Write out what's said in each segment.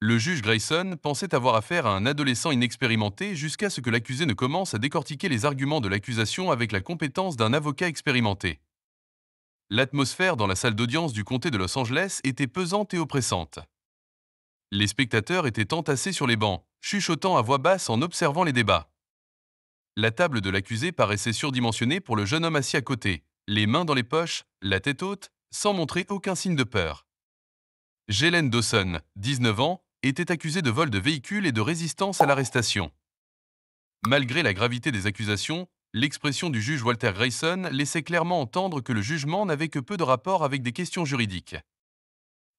Le juge Grayson pensait avoir affaire à un adolescent inexpérimenté jusqu'à ce que l'accusé ne commence à décortiquer les arguments de l'accusation avec la compétence d'un avocat expérimenté. L'atmosphère dans la salle d'audience du comté de Los Angeles était pesante et oppressante. Les spectateurs étaient entassés sur les bancs, chuchotant à voix basse en observant les débats. La table de l'accusé paraissait surdimensionnée pour le jeune homme assis à côté, les mains dans les poches, la tête haute, sans montrer aucun signe de peur. Jaylen Dawson, 19 ans, était accusée de vol de véhicule et de résistance à l'arrestation. Malgré la gravité des accusations, l'expression du juge Walter Grayson laissait clairement entendre que le jugement n'avait que peu de rapport avec des questions juridiques.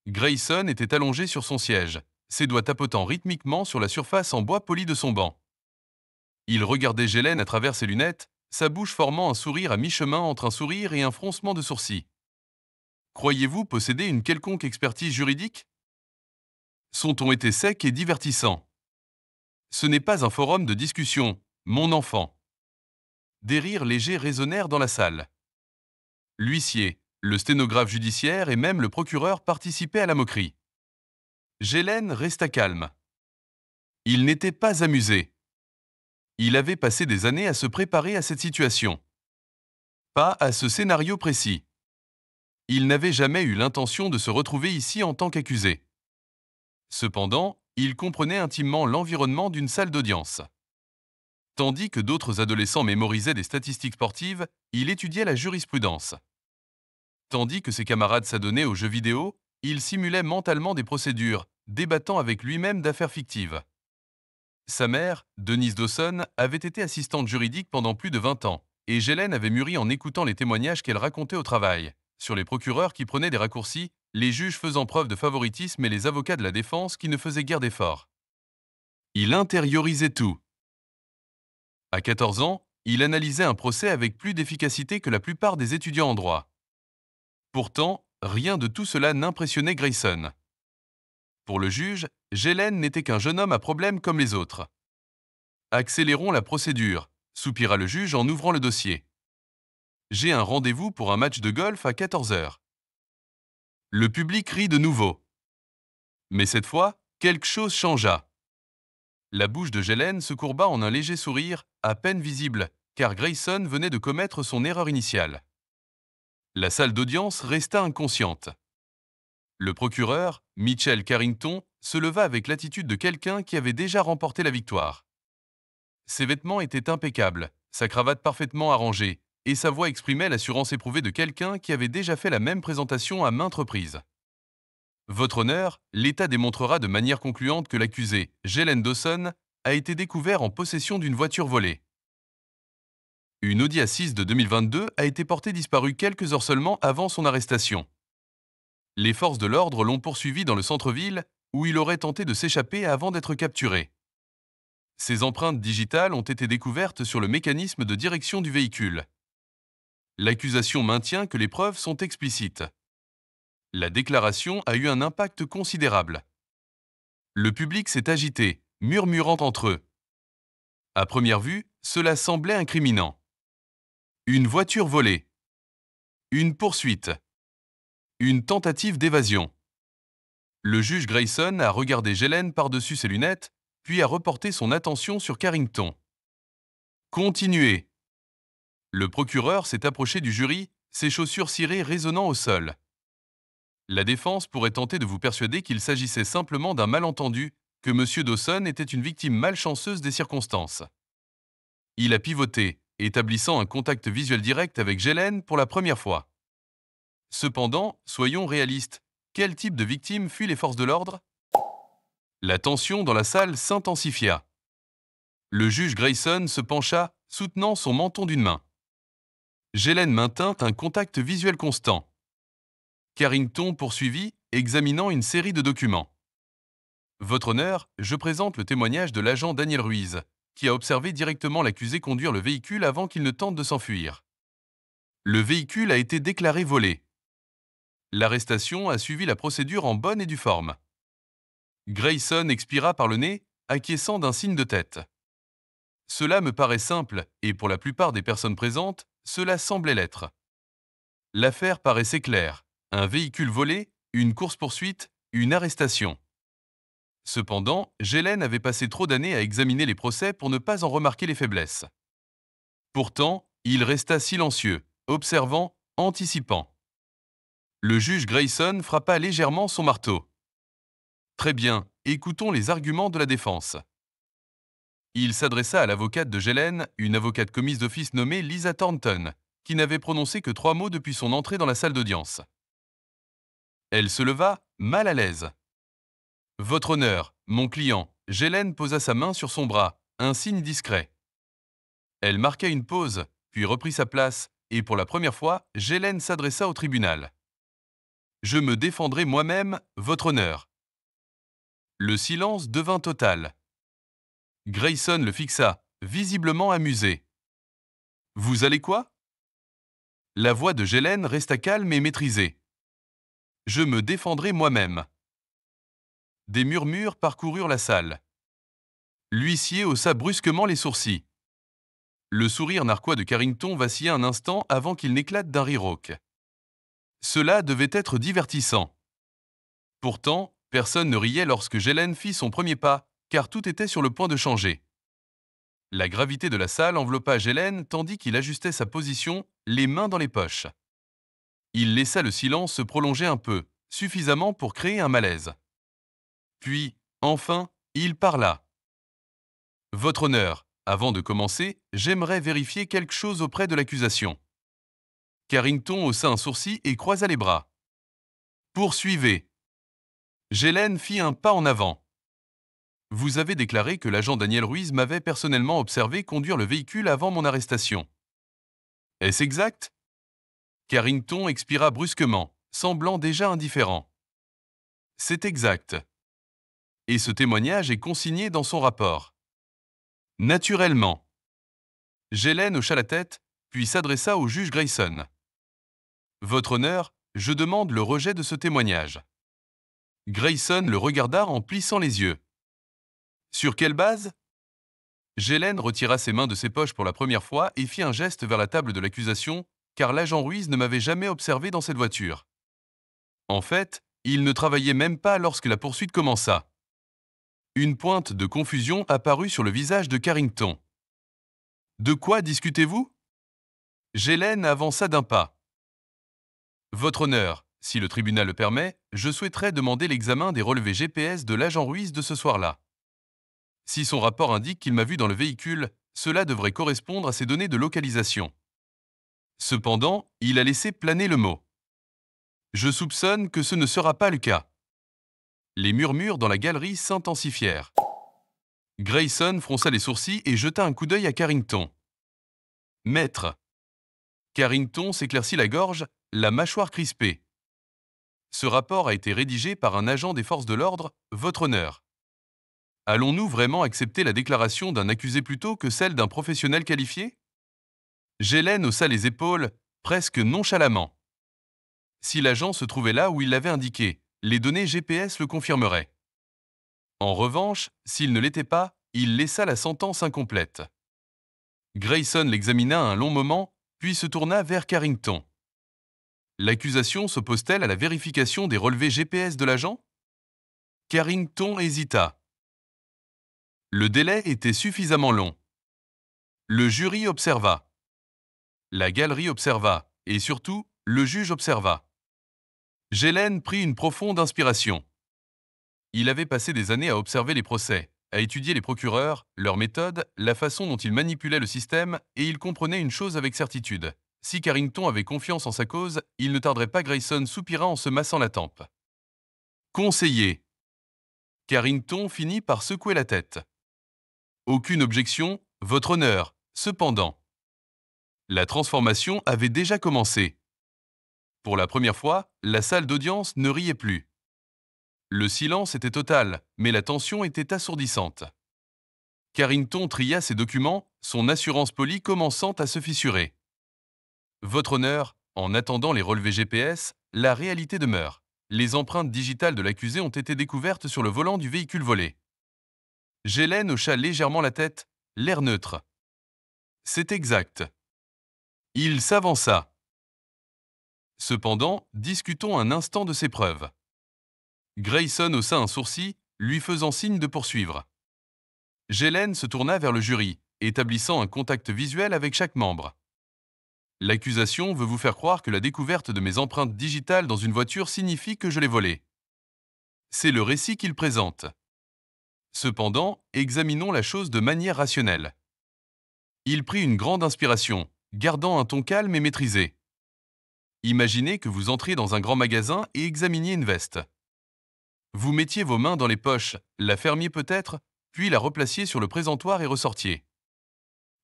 Grayson était allongé sur son siège, ses doigts tapotant rythmiquement sur la surface en bois poli de son banc. Il regardait Jaylen à travers ses lunettes, sa bouche formant un sourire à mi-chemin entre un sourire et un froncement de sourcils. Croyez-vous posséder une quelconque expertise juridique? Son ton était sec et divertissant. Ce n'est pas un forum de discussion, mon enfant. Des rires légers résonnèrent dans la salle. L'huissier, le sténographe judiciaire et même le procureur participaient à la moquerie. Jaylen resta calme. Il n'était pas amusé. Il avait passé des années à se préparer à cette situation. Pas à ce scénario précis. Il n'avait jamais eu l'intention de se retrouver ici en tant qu'accusé. Cependant, il comprenait intimement l'environnement d'une salle d'audience. Tandis que d'autres adolescents mémorisaient des statistiques sportives, il étudiait la jurisprudence. Tandis que ses camarades s'adonnaient aux jeux vidéo, il simulait mentalement des procédures, débattant avec lui-même d'affaires fictives. Sa mère, Denise Dawson, avait été assistante juridique pendant plus de 20 ans, et Jaylen avait mûri en écoutant les témoignages qu'elle racontait au travail, sur les procureurs qui prenaient des raccourcis, les juges faisant preuve de favoritisme et les avocats de la défense qui ne faisaient guère d'efforts. Il intériorisait tout. À 14 ans, il analysait un procès avec plus d'efficacité que la plupart des étudiants en droit. Pourtant, rien de tout cela n'impressionnait Grayson. Pour le juge, Jaylen n'était qu'un jeune homme à problème comme les autres. Accélérons la procédure, soupira le juge en ouvrant le dossier. J'ai un rendez-vous pour un match de golf à 14 heures. Le public rit de nouveau. Mais cette fois, quelque chose changea. La bouche de Jaylen se courba en un léger sourire, à peine visible, car Grayson venait de commettre son erreur initiale. La salle d'audience resta inconsciente. Le procureur, Mitchell Carrington, se leva avec l'attitude de quelqu'un qui avait déjà remporté la victoire. Ses vêtements étaient impeccables, sa cravate parfaitement arrangée, et sa voix exprimait l'assurance éprouvée de quelqu'un qui avait déjà fait la même présentation à maintes reprises. Votre honneur, l'État démontrera de manière concluante que l'accusé, Jaylen Dawson, a été découvert en possession d'une voiture volée. Une Audi A6 de 2022 a été portée disparue quelques heures seulement avant son arrestation. Les forces de l'ordre l'ont poursuivi dans le centre-ville, où il aurait tenté de s'échapper avant d'être capturé. Ses empreintes digitales ont été découvertes sur le mécanisme de direction du véhicule. L'accusation maintient que les preuves sont explicites. La déclaration a eu un impact considérable. Le public s'est agité, murmurant entre eux. À première vue, cela semblait incriminant. Une voiture volée. Une poursuite. Une tentative d'évasion. Le juge Grayson a regardé Jaylen par-dessus ses lunettes, puis a reporté son attention sur Carrington. Continuez. Le procureur s'est approché du jury, ses chaussures cirées résonnant au sol. La défense pourrait tenter de vous persuader qu'il s'agissait simplement d'un malentendu, que M. Dawson était une victime malchanceuse des circonstances. Il a pivoté, établissant un contact visuel direct avec Jaylen pour la première fois. Cependant, soyons réalistes, quel type de victime fuient les forces de l'ordre? La tension dans la salle s'intensifia. Le juge Grayson se pencha, soutenant son menton d'une main. Jaylen maintint un contact visuel constant. Carrington poursuivit, examinant une série de documents. Votre honneur, je présente le témoignage de l'agent Daniel Ruiz, qui a observé directement l'accusé conduire le véhicule avant qu'il ne tente de s'enfuir. Le véhicule a été déclaré volé. L'arrestation a suivi la procédure en bonne et due forme. Grayson expira par le nez, acquiesçant d'un signe de tête. Cela me paraît simple, et pour la plupart des personnes présentes, cela semblait l'être. L'affaire paraissait claire. Un véhicule volé, une course-poursuite, une arrestation. Cependant, Gélène avait passé trop d'années à examiner les procès pour ne pas en remarquer les faiblesses. Pourtant, il resta silencieux, observant, anticipant. Le juge Grayson frappa légèrement son marteau. Très bien, écoutons les arguments de la défense. Il s'adressa à l'avocate de Gélène, une avocate commise d'office nommée Lisa Thornton, qui n'avait prononcé que 3 mots depuis son entrée dans la salle d'audience. Elle se leva, mal à l'aise. Votre honneur, mon client, Gélène posa sa main sur son bras, un signe discret. Elle marqua une pause, puis reprit sa place, et pour la première fois, Gélène s'adressa au tribunal. Je me défendrai moi-même, votre honneur. Le silence devint total. Grayson le fixa, visiblement amusé. Vous allez quoi? La voix de Gélène resta calme et maîtrisée. Je me défendrai moi-même. Des murmures parcoururent la salle. L'huissier haussa brusquement les sourcils. Le sourire narquois de Carrington vacilla un instant avant qu'il n'éclate d'un rire rauque. Cela devait être divertissant. Pourtant, personne ne riait lorsque Gélène fit son premier pas, car tout était sur le point de changer. La gravité de la salle enveloppa Gélène tandis qu'il ajustait sa position, les mains dans les poches. Il laissa le silence se prolonger un peu, suffisamment pour créer un malaise. Puis, enfin, il parla. Votre honneur, avant de commencer, j'aimerais vérifier quelque chose auprès de l'accusation. Carrington haussa un sourcil et croisa les bras. Poursuivez. Gélène fit un pas en avant. Vous avez déclaré que l'agent Daniel Ruiz m'avait personnellement observé conduire le véhicule avant mon arrestation. Est-ce exact? Carrington expira brusquement, semblant déjà indifférent. C'est exact. Et ce témoignage est consigné dans son rapport. Naturellement. Gélène hocha la tête, puis s'adressa au juge Grayson. Votre honneur, je demande le rejet de ce témoignage. Grayson le regarda en plissant les yeux. Sur quelle base? Gélène retira ses mains de ses poches pour la première fois et fit un geste vers la table de l'accusation, car l'agent Ruiz ne m'avait jamais observé dans cette voiture. En fait, il ne travaillait même pas lorsque la poursuite commença. Une pointe de confusion apparut sur le visage de Carrington. De quoi discutez-vous? Gélène avança d'un pas. Votre honneur, si le tribunal le permet, je souhaiterais demander l'examen des relevés GPS de l'agent Ruiz de ce soir-là. Si son rapport indique qu'il m'a vu dans le véhicule, cela devrait correspondre à ses données de localisation. Cependant, il a laissé planer le mot. Je soupçonne que ce ne sera pas le cas. Les murmures dans la galerie s'intensifièrent. Grayson fronça les sourcils et jeta un coup d'œil à Carrington. Maître. Carrington s'éclaircit la gorge, la mâchoire crispée. Ce rapport a été rédigé par un agent des forces de l'ordre, votre honneur. Allons-nous vraiment accepter la déclaration d'un accusé plutôt que celle d'un professionnel qualifié? Gélène haussa les épaules, presque nonchalamment. Si l'agent se trouvait là où il l'avait indiqué, les données GPS le confirmeraient. En revanche, s'il ne l'était pas, il laissa la sentence incomplète. Grayson l'examina un long moment, puis se tourna vers Carrington. L'accusation s'oppose-t-elle à la vérification des relevés GPS de l'agent? Carrington hésita. Le délai était suffisamment long. Le jury observa. La galerie observa, et surtout, le juge observa. Gélène prit une profonde inspiration. Il avait passé des années à observer les procès, à étudier les procureurs, leurs méthodes, la façon dont ils manipulaient le système, et il comprenait une chose avec certitude. Si Carrington avait confiance en sa cause, il ne tarderait pas. Grayson soupira en se massant la tempe. Conseiller. Carrington finit par secouer la tête. Aucune objection, votre honneur, cependant. La transformation avait déjà commencé. Pour la première fois, la salle d'audience ne riait plus. Le silence était total, mais la tension était assourdissante. Carrington tria ses documents, son assurance polie commençant à se fissurer. Votre honneur, en attendant les relevés GPS, la réalité demeure. Les empreintes digitales de l'accusé ont été découvertes sur le volant du véhicule volé. Gélène hocha légèrement la tête, l'air neutre. C'est exact. Il s'avança. Cependant, discutons un instant de ces preuves. Grayson haussa un sourcil, lui faisant signe de poursuivre. Gélène se tourna vers le jury, établissant un contact visuel avec chaque membre. L'accusation veut vous faire croire que la découverte de mes empreintes digitales dans une voiture signifie que je l'ai volée. C'est le récit qu'il présente. Cependant, examinons la chose de manière rationnelle. Il prit une grande inspiration, gardant un ton calme et maîtrisé. Imaginez que vous entriez dans un grand magasin et examiniez une veste. Vous mettiez vos mains dans les poches, la fermiez peut-être, puis la replaciez sur le présentoir et ressortiez.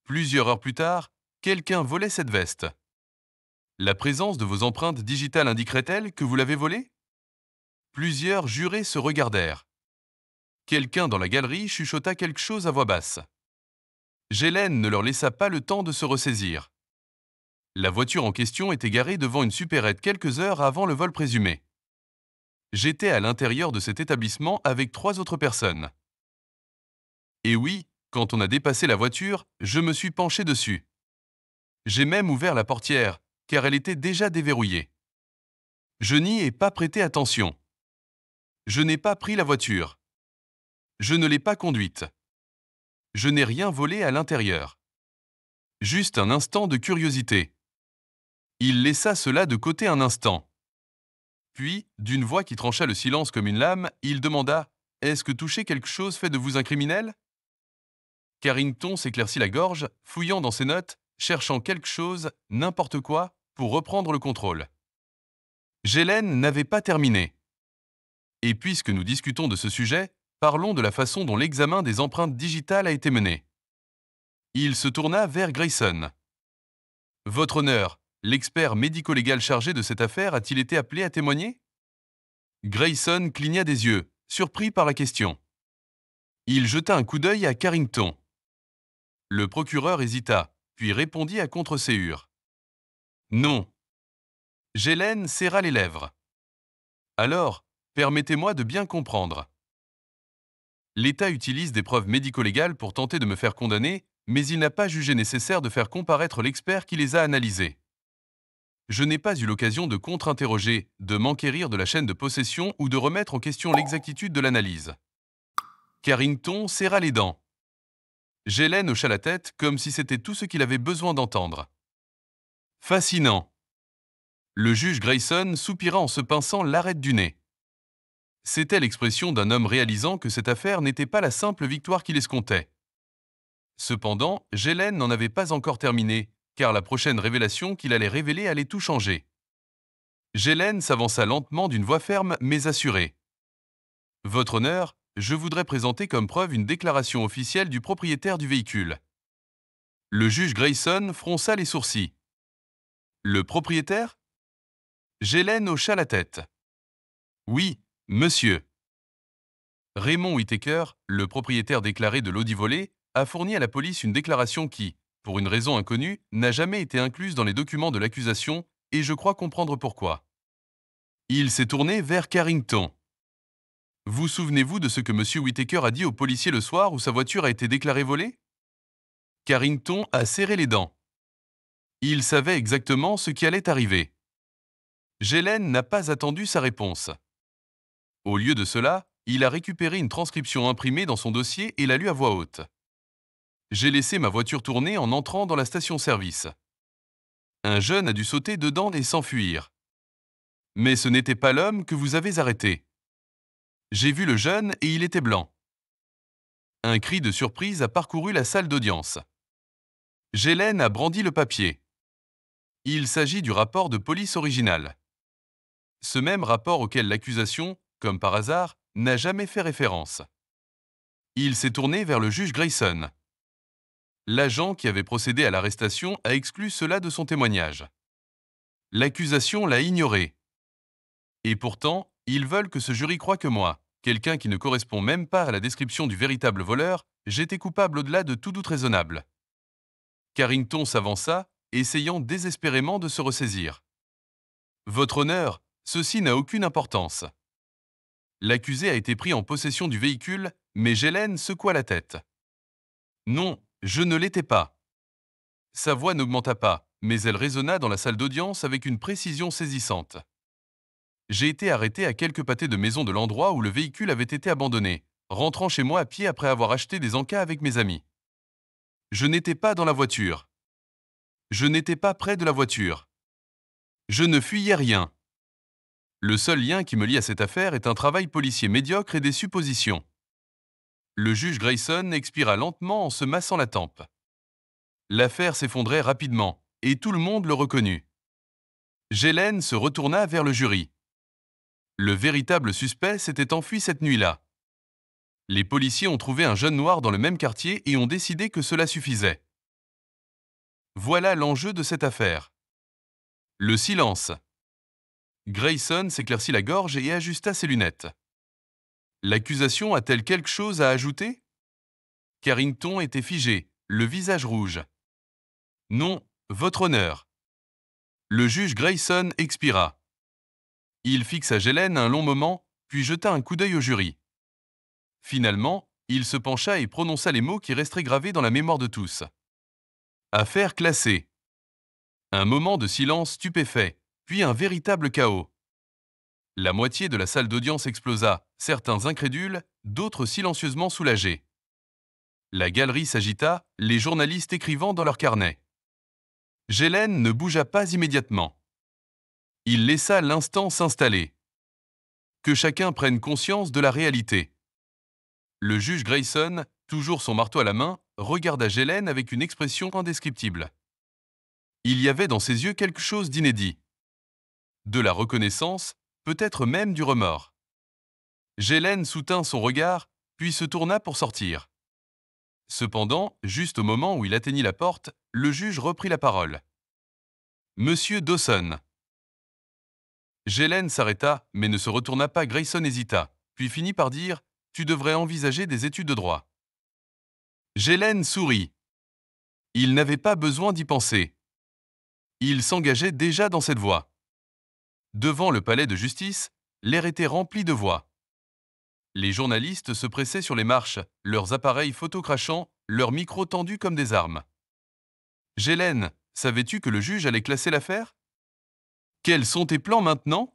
Plusieurs heures plus tard, quelqu'un volait cette veste. La présence de vos empreintes digitales indiquerait-elle que vous l'avez volée? Plusieurs jurés se regardèrent. Quelqu'un dans la galerie chuchota quelque chose à voix basse. Gélène ne leur laissa pas le temps de se ressaisir. La voiture en question était garée devant une supérette quelques heures avant le vol présumé. J'étais à l'intérieur de cet établissement avec 3 autres personnes. Et oui, quand on a dépassé la voiture, je me suis penché dessus. J'ai même ouvert la portière, car elle était déjà déverrouillée. Je n'y ai pas prêté attention. Je n'ai pas pris la voiture. Je ne l'ai pas conduite. Je n'ai rien volé à l'intérieur. Juste un instant de curiosité. Il laissa cela de côté un instant. Puis, d'une voix qui trancha le silence comme une lame, il demanda « Est-ce que toucher quelque chose fait de vous un criminel ?» Carrington s'éclaircit la gorge, fouillant dans ses notes, cherchant quelque chose, n'importe quoi, pour reprendre le contrôle. Gélène n'avait pas terminé. Et puisque nous discutons de ce sujet, parlons de la façon dont l'examen des empreintes digitales a été mené. Il se tourna vers Grayson. Votre honneur, l'expert médico-légal chargé de cette affaire a-t-il été appelé à témoigner? Grayson cligna des yeux, surpris par la question. Il jeta un coup d'œil à Carrington. Le procureur hésita, puis répondit à contre-séhure. Non. Gélène serra les lèvres. Alors, permettez-moi de bien comprendre. L'État utilise des preuves médico-légales pour tenter de me faire condamner, mais il n'a pas jugé nécessaire de faire comparaître l'expert qui les a analysées. Je n'ai pas eu l'occasion de contre-interroger, de m'enquérir de la chaîne de possession ou de remettre en question l'exactitude de l'analyse. Carrington serra les dents. Gélène hocha la tête comme si c'était tout ce qu'il avait besoin d'entendre. Fascinant. Le juge Grayson soupira en se pinçant l'arête du nez. C'était l'expression d'un homme réalisant que cette affaire n'était pas la simple victoire qu'il escomptait. Cependant, Gélène n'en avait pas encore terminé, car la prochaine révélation qu'il allait révéler allait tout changer. Gélène s'avança lentement d'une voix ferme mais assurée. Votre honneur, je voudrais présenter comme preuve une déclaration officielle du propriétaire du véhicule. Le juge Grayson fronça les sourcils. Le propriétaire? Gélène hocha la tête. Oui, monsieur. Raymond Whittaker, le propriétaire déclaré de l'Audi volé, a fourni à la police une déclaration qui, pour une raison inconnue, n'a jamais été incluse dans les documents de l'accusation et je crois comprendre pourquoi. Il s'est tourné vers Carrington. Vous souvenez-vous de ce que M. Whittaker a dit au policier le soir où sa voiture a été déclarée volée? Carrington a serré les dents. Il savait exactement ce qui allait arriver. Gélène n'a pas attendu sa réponse. Au lieu de cela, il a récupéré une transcription imprimée dans son dossier et l'a lue à voix haute. J'ai laissé ma voiture tourner en entrant dans la station-service. Un jeune a dû sauter dedans et s'enfuir. Mais ce n'était pas l'homme que vous avez arrêté. J'ai vu le jeune et il était blanc. Un cri de surprise a parcouru la salle d'audience. Gélène a brandi le papier. Il s'agit du rapport de police original. Ce même rapport auquel l'accusation, comme par hasard, n'a jamais fait référence. Il s'est tourné vers le juge Grayson. L'agent qui avait procédé à l'arrestation a exclu cela de son témoignage. L'accusation l'a ignoré. Et pourtant, ils veulent que ce jury croie que moi, quelqu'un qui ne correspond même pas à la description du véritable voleur, j'étais coupable au-delà de tout doute raisonnable. Carrington s'avança, essayant désespérément de se ressaisir. Votre honneur, ceci n'a aucune importance. L'accusé a été pris en possession du véhicule, mais Gélène secoua la tête. Non, je ne l'étais pas. Sa voix n'augmenta pas, mais elle résonna dans la salle d'audience avec une précision saisissante. J'ai été arrêté à quelques pâtés de maison de l'endroit où le véhicule avait été abandonné, rentrant chez moi à pied après avoir acheté des encas avec mes amis. Je n'étais pas dans la voiture. Je n'étais pas près de la voiture. Je ne fuyais rien. Le seul lien qui me lie à cette affaire est un travail policier médiocre et des suppositions. Le juge Grayson expira lentement en se massant la tempe. L'affaire s'effondrait rapidement, et tout le monde le reconnut. Gélène se retourna vers le jury. Le véritable suspect s'était enfui cette nuit-là. Les policiers ont trouvé un jeune noir dans le même quartier et ont décidé que cela suffisait. Voilà l'enjeu de cette affaire. Le silence. Grayson s'éclaircit la gorge et ajusta ses lunettes. L'accusation a-t-elle quelque chose à ajouter? Carrington était figé, le visage rouge. Non, votre honneur. Le juge Grayson expira. Il fixa Gélène un long moment, puis jeta un coup d'œil au jury. Finalement, il se pencha et prononça les mots qui resteraient gravés dans la mémoire de tous. Affaire classée. Un moment de silence stupéfait, puis un véritable chaos. La moitié de la salle d'audience explosa, certains incrédules, d'autres silencieusement soulagés. La galerie s'agita, les journalistes écrivant dans leurs carnets. Gélène ne bougea pas immédiatement. Il laissa l'instant s'installer. Que chacun prenne conscience de la réalité. Le juge Grayson, toujours son marteau à la main, regarda Gélène avec une expression indescriptible. Il y avait dans ses yeux quelque chose d'inédit. De la reconnaissance, peut-être même du remords. Gélène soutint son regard, puis se tourna pour sortir. Cependant, juste au moment où il atteignit la porte, le juge reprit la parole. Monsieur Dawson. Gélène s'arrêta, mais ne se retourna pas. Grayson hésita, puis finit par dire « Tu devrais envisager des études de droit ». Gélène sourit. Il n'avait pas besoin d'y penser. Il s'engageait déjà dans cette voie. Devant le palais de justice, l'air était rempli de voix. Les journalistes se pressaient sur les marches, leurs appareils photo crachant, leurs micros tendus comme des armes. Gélène, savais-tu que le juge allait classer l'affaire? Quels sont tes plans maintenant?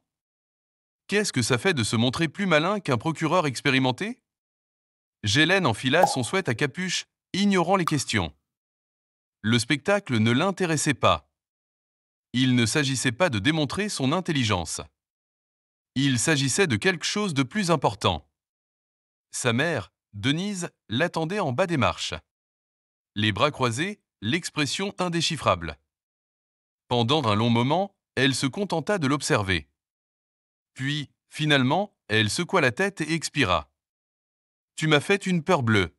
Qu'est-ce que ça fait de se montrer plus malin qu'un procureur expérimenté? Gélène enfila son sweat à capuche, ignorant les questions. Le spectacle ne l'intéressait pas. Il ne s'agissait pas de démontrer son intelligence. Il s'agissait de quelque chose de plus important. Sa mère, Denise, l'attendait en bas des marches. Les bras croisés, l'expression indéchiffrable. Pendant un long moment, elle se contenta de l'observer. Puis, finalement, elle secoua la tête et expira. « Tu m'as fait une peur bleue. »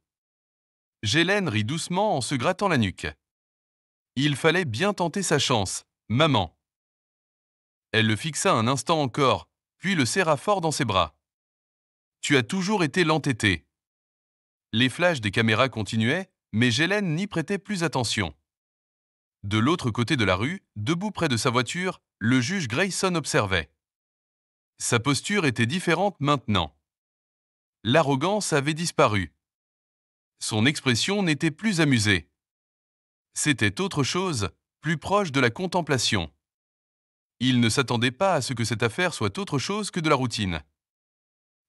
Gélène rit doucement en se grattant la nuque. Il fallait bien tenter sa chance, maman. Elle le fixa un instant encore, puis le serra fort dans ses bras. Tu as toujours été l'entêté. Les flashs des caméras continuaient, mais Gélène n'y prêtait plus attention. De l'autre côté de la rue, debout près de sa voiture, le juge Grayson observait. Sa posture était différente maintenant. L'arrogance avait disparu. Son expression n'était plus amusée. C'était autre chose, plus proche de la contemplation. Il ne s'attendait pas à ce que cette affaire soit autre chose que de la routine.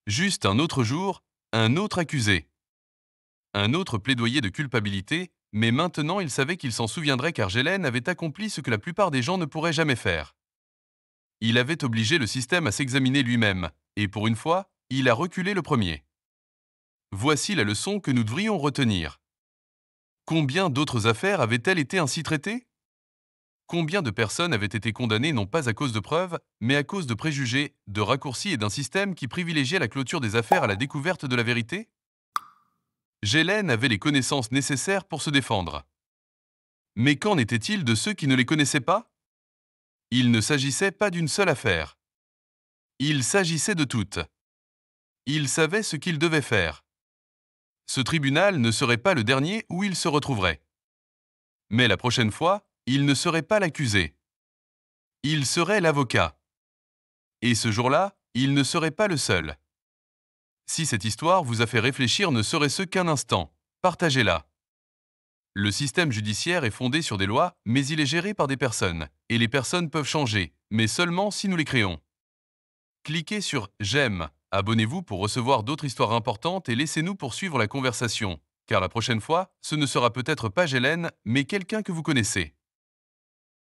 Juste un autre jour, un autre accusé. Un autre plaidoyer de culpabilité, mais maintenant il savait qu'il s'en souviendrait car Gélène avait accompli ce que la plupart des gens ne pourraient jamais faire. Il avait obligé le système à s'examiner lui-même, et pour une fois, il a reculé le premier. Voici la leçon que nous devrions retenir. Combien d'autres affaires avaient-elles été ainsi traitées? Combien de personnes avaient été condamnées non pas à cause de preuves, mais à cause de préjugés, de raccourcis et d'un système qui privilégiait la clôture des affaires à la découverte de la vérité? Gélène avait les connaissances nécessaires pour se défendre. Mais qu'en était-il de ceux qui ne les connaissaient pas? Il ne s'agissait pas d'une seule affaire. Il s'agissait de toutes. Il savait ce qu'il devait faire. Ce tribunal ne serait pas le dernier où il se retrouverait. Mais la prochaine fois, il ne serait pas l'accusé. Il serait l'avocat. Et ce jour-là, il ne serait pas le seul. Si cette histoire vous a fait réfléchir ne serait-ce qu'un instant, partagez-la. Le système judiciaire est fondé sur des lois, mais il est géré par des personnes. Et les personnes peuvent changer, mais seulement si nous les créons. Cliquez sur J'aime, abonnez-vous pour recevoir d'autres histoires importantes et laissez-nous poursuivre la conversation. Car la prochaine fois, ce ne sera peut-être pas Gélène, mais quelqu'un que vous connaissez.